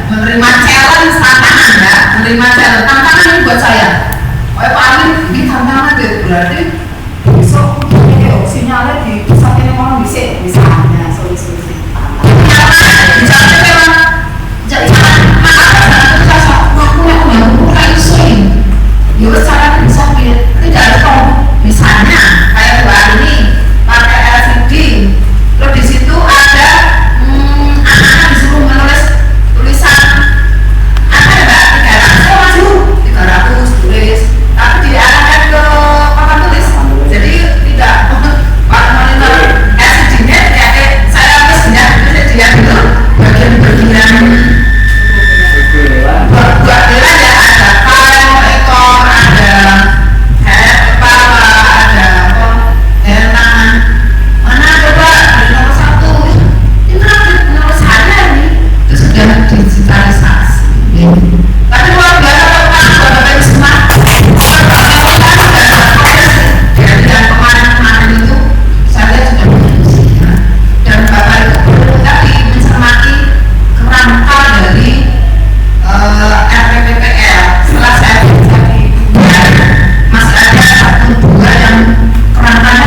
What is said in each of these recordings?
menerima challenge tantangan ya, menerima challenge tantangan ini buat saya. Oh Pak Amin, ini tantangan deh, berarti besok ini sinyalnya di pusat ini mau bisa misalnya solusi. Bisa memang jadi ya cara bisa tidak ada misalnya kayak Mbak ini pakai LCD, terus di situ ada anak-anak disuruh menulis tulisan apa ya Mbak, 300 tulis, tapi diarahkan ke papan tulis, jadi tidak monitor LCD-nya kayak saya habisnya dia itu bagian-bagian buat dia ya, ada kalem, ekor, ada head, kepala, ada apa, tangan, mana coba dari nomor 1 itu nomor saya ini itu sudah digitalisasi. Tapi luar biasa Pak Bapak semua dan kemarin itu saya sudah menyaksikan dan Bapak itu perlu tadi mencermati kerangka dari RPPPL. Setelah saya jadi masih ada 1-2 yang kerangkanya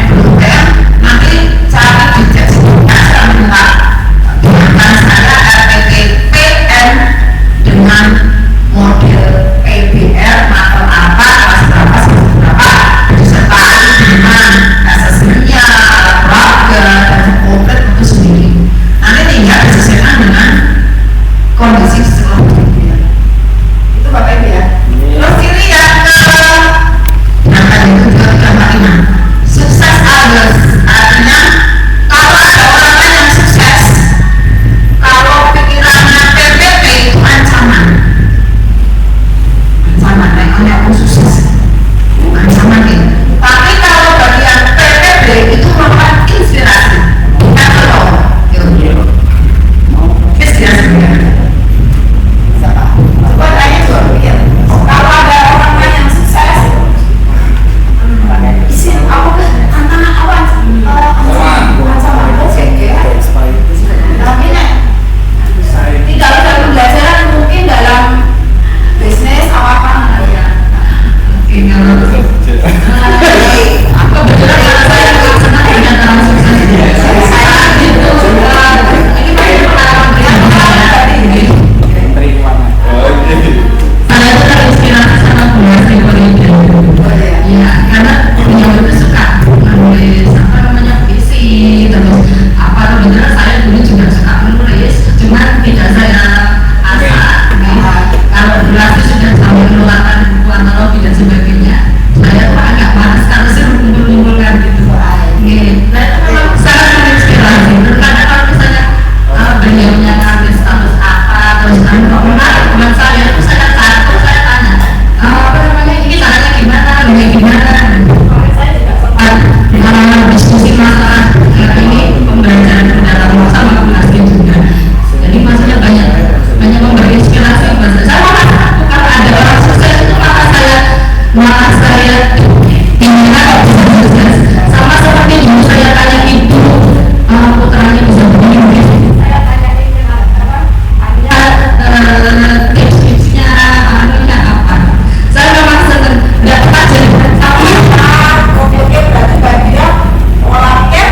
belum nanti cara dijak secara lengkap dengan saya RPPPN dengan model PBR makan apa, kelas berapa, berapa, disertai dengan asesmennya, alat peraga dan komplit itu sendiri. Nanti tinggal disesuaikan dengan kondisi seluruh dunia. Itu Bapak Ibu ya. Terus ini yang ke berapa itu 345 sukses others, artinya kalau ada orang lain yang sukses, kalau pikirannya PPP itu ancaman, hanya aku sukses, ancaman ini. Tapi kalau bagian PPP itu merupakan inspirasi, bukan tolong. Inspirasi ya. Coba tanya tuh, kalau ada orang lain yang sukses, isi apa tantangan apa? Ancaman itu tapi tidak dalam pembelajaran, mungkin dalam bisnis apa ya. Ini apa betul karena saya juga senang dengan dalam sukses. Saya itu ini banyak pengalaman tadi ini. Saya itu terinspirasi sama Bu Lesti Koridor. Ya, karena beliau itu suka menulis apa namanya puisi, terus apa benar saya dulu juga suka menulis, cuman tidak saya asal. Kalau Bu Lesti sudah sampai mengeluarkan buku antologi dan sebagainya, saya tuh agak malas kalau saya mengumpulkan gitu. Nah itu memang sangat menginspirasi. Karena kalau misalnya beliaunya ngambil status apa, terus kok menarik buat saya, terus saya tanya apa namanya ini caranya gimana, diskusi masalah ini pembelajaran dalam sama Bu Lesti juga. Jadi maksudnya banyak memberi inspirasi buat saya. Bukan ada orang sukses itu malah saya ingin kalau bisa sukses. Sama seperti dulu saya tanya ibu putranya bisa begini. Saya tanya ini tips-tipsnya anunya apa. Saya memang senang tidak pernah jadi tapi oke berarti bagian olahraga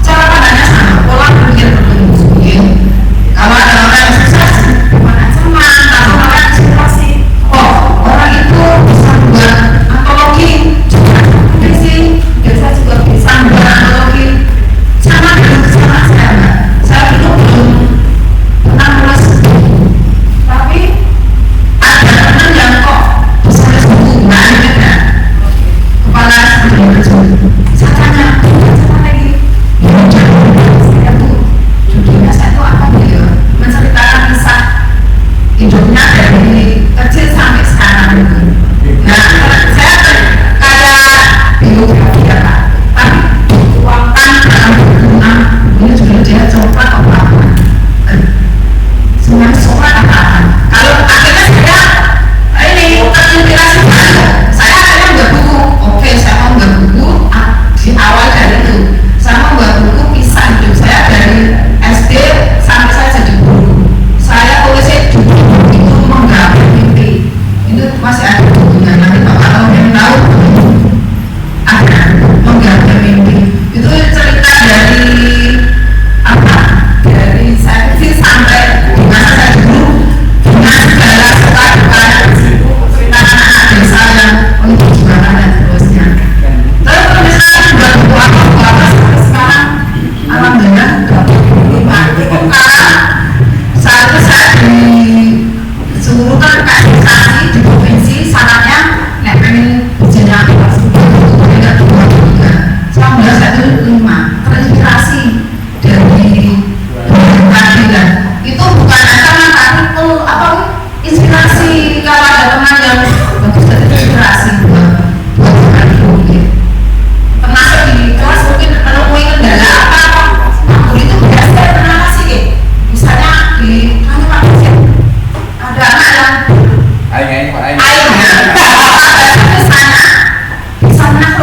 cara pandangnya sama, pola pikir bertumbuh. Kalau ada orang yang sukses, bukan ancaman, kalau orang inspirasi. Oh, orang itu bisa buat antologi, juga puisi, biasa juga bisa buat antologi. Sama dengan kesalahan saya, Mbak. Saya itu belum pernah nulis buku, tapi ada teman yang kok bisa nulis buku, Mbak Anik ya. Kepala seperti itu. Saya tanya, apa lagi? Ya, saya tuh judulnya saya tuh apa ya? Menceritakan kisah hidupnya dari kecil sampai sekarang itu. Nah, saya kayak biografi ya Pak, tapi dituangkan dalam buku ini juga dia coklat atau apa? Semuanya coklat apa? Kalau akhirnya saya ini terinspirasi saya akhirnya membuat buku. Oke, saya mau membuat buku.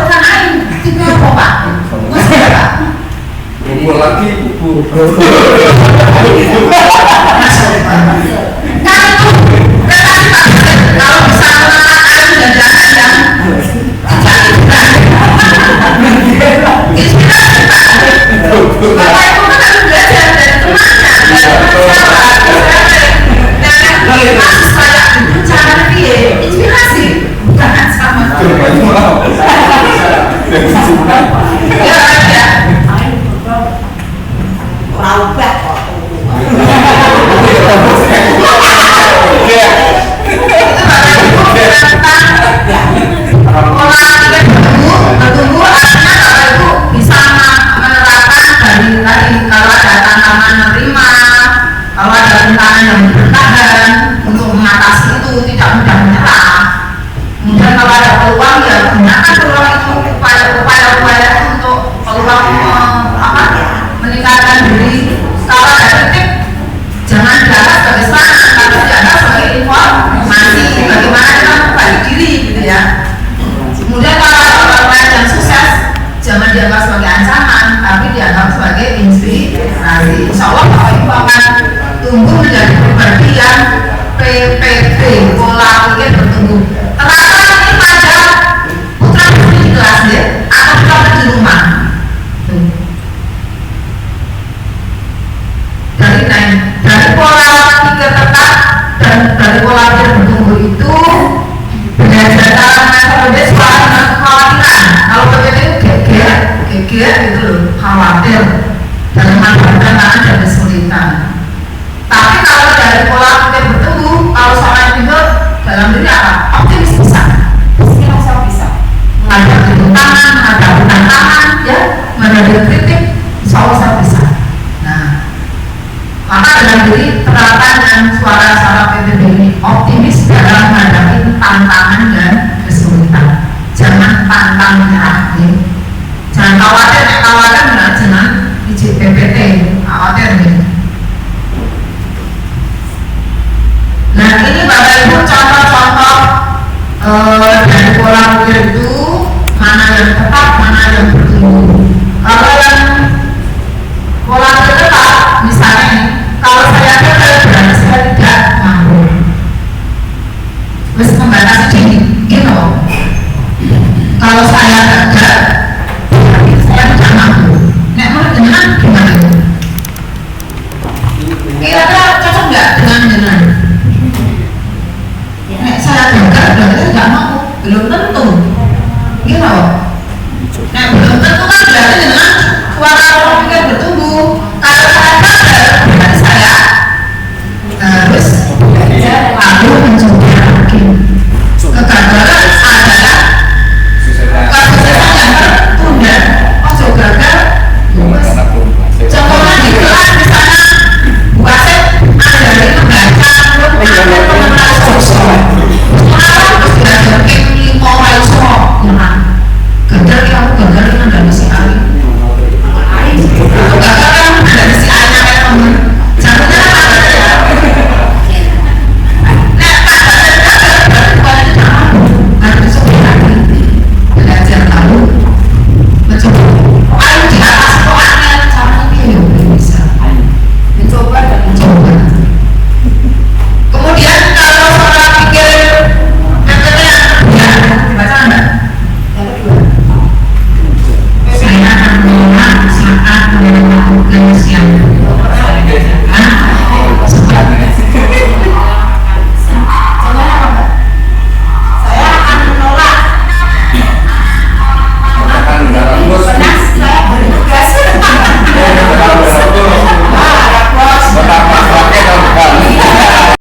kan aing tipe apa Pak? Masih ya Pak? Kumpul lagi kumpul. Kan itu relasi Pak. Kalau bisa menemukan jajanan yang tidak inspirasi Pak. Bapak Ibu kan harus belajar dari temannya, dari mahasiswa yang cara dia inspirasi, bukan sama. Ya, ya. Raubah kok. Pola pikir bertumbuh artinya Bapak Ibu bisa menerapkan dari kalau ada tantangan menerima, kalau ada rintangan yang bertahan untuk mengatasi itu tidak mudah menyerah. Kemudian kalau ada peluang ya gunakan peluang itu upaya-upaya untuk peluang meningkatkan diri. Kalau ada titik jangan dianggap sebagai serangan, tapi dianggap sebagai informasi bagaimana kita memperbaiki diri gitu ya. Kemudian kalau ada orang lain yang sukses jangan dianggap sebagai ancaman, tapi dianggap sebagai inspirasi. Insya Allah Bapak Ibu akan tumbuh menjadi pribadi yang PPB, pola pikir bertumbuh. Terapkan ini pada putra putri di kelas ya, atau putra di rumah. Dari pola pikir tetap dan dari pola pikir bertumbuh itu belajar cara metode soal dengan kekhawatiran. Kalau PPT itu geger itu loh, khawatir dalam menghadapi tantangan dan kesulitan. Tapi kalau dari pola pikir bertumbuh, kalau soal itu dalam diri apa? Optimis bisa. Mungkin saya bisa menghadapi tantangan, menghadapi tantangan, ya, menghadapi kritik, insya Allah saya bisa. Nah, maka dalam diri terapkan dan suara-suara PPB ini optimis dalam menghadapi tantangan dan kesulitan. Jangan pantang menyerah, ya. Jangan khawatir benar, jangan izin PPT, khawatir nih. Nah ini Bapak Ibu contoh-contoh dari pola pikir itu mana yang tepat, mana yang bertumbuh. Kalau yang pola pikir tetap, misalnya nih, kalau saya berarti saya tidak mampu. Terus membatasi diri, gitu. Kalau saya gagal, berarti saya tidak mampu. Nek menurut jenengan gimana? Kira-kira cocok nggak dengan jenengan? Nek saya gagal, berarti saya tidak mampu. Belum tentu, gitu. Nek belum tentu kan berarti jenengan suara pola pikir bertumbuh. Kalau saya gagal, berarti saya harus mencoba